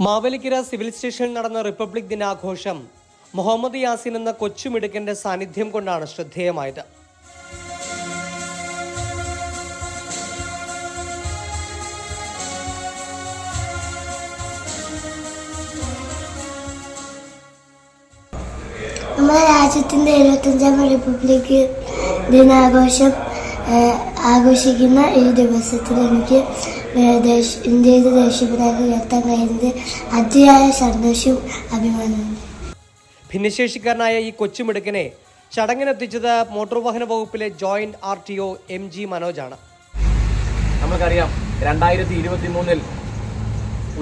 Mavelikkara civil സ്റ്റേഷനിൽ നടന്ന republic ദിനാഘോഷം മുഹമ്മദ് യാസിൻ എന്ന കൊച്ചുമിടുക്കന്റെ സാന്നിധ്യം കൊണ്ടാണ് ശ്രദ്ധേയമായത്. നമ്മുടെ രാജ്യത്തിൻ്റെ 75ാം റിപ്പബ്ലിക് ദിനാഘോഷം ആഘോഷിക്കുന്ന ഈ ദിവസത്തിൽ എനിക്ക് ഇന്ത്യയുടെ ദേശീയപതാക ഉയർത്താൻ കഴിയുന്നത് അതിയായ സന്തോഷവും അഭിമാനവും. ഭിന്നശേഷിക്കാരനായ ഈ കൊച്ചുമിടുക്കനെ ചടങ്ങിനെത്തിച്ചത് മോട്ടോർ വാഹന വകുപ്പിലെ ജോയിന്റ് RTO MG മനോജാണ്. നമുക്കറിയാം 2023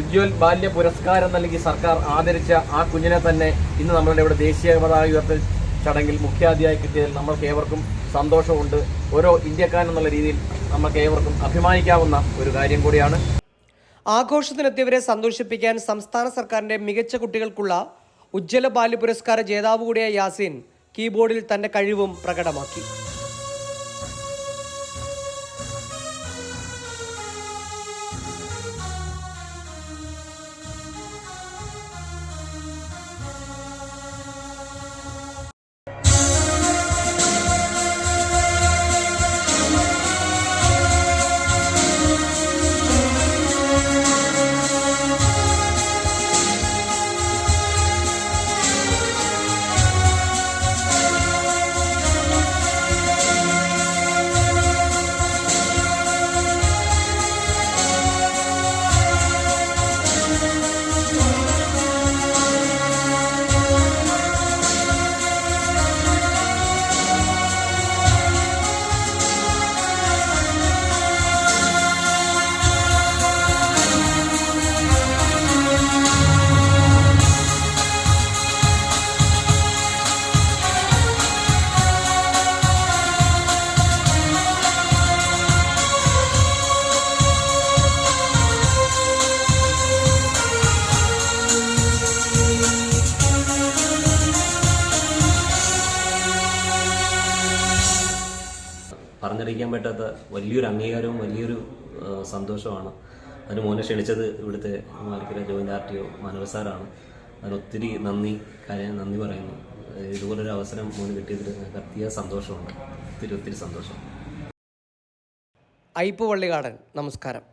ഉജ്ജ്വൽ ബാല്യ പുരസ്കാരം നൽകി സർക്കാർ ആദരിച്ച ആ കുഞ്ഞിനെ തന്നെ ഇന്ന് നമ്മളുടെ ഇവിടെ ദേശീയ പതാക ഉയർത്തൽ ചടങ്ങിൽ മുഖ്യാതിഥിയായി കിട്ടിയതിൽ നമ്മൾക്ക് ഏവർക്കും സന്തോഷമുണ്ട്. ഓരോ ഇന്ത്യക്കാരൻ എന്നുള്ള രീതിയിൽ നമുക്ക് ഏവർക്കും അഭിമാനിക്കാവുന്ന ഒരു കാര്യം കൂടിയാണ്. ആഘോഷത്തിനെത്തിയവരെ സന്തോഷിപ്പിക്കാൻ സംസ്ഥാന സർക്കാരിന്റെ മികച്ച കുട്ടികൾക്കുള്ള ഉജ്ജ്വല ബാല്യ പുരസ്കാര ജേതാവ് കൂടിയായ യാസിൻ കീബോർഡിൽ തന്റെ കഴിവും പ്രകടമാക്കി. പറഞ്ഞറിയിക്കാൻ പറ്റാത്ത വലിയൊരു അംഗീകാരവും വലിയൊരു സന്തോഷമാണ്. അതിന് മോനെ ക്ഷണിച്ചത് ഇവിടുത്തെ മാവേലിക്കര ജോയിന്റ് RTO മനോജ് സാറാണ്. അതിനൊത്തിരി നന്ദി പറയുന്നു. ഇതുപോലൊരു അവസരം മോന് കിട്ടിയതിൽ ഞങ്ങൾക്ക് അത്യാവശ്യം സന്തോഷമുണ്ട്. ഒത്തിരി സന്തോഷം. ഐപ്പ് വള്ളികാടൻ, നമസ്കാരം.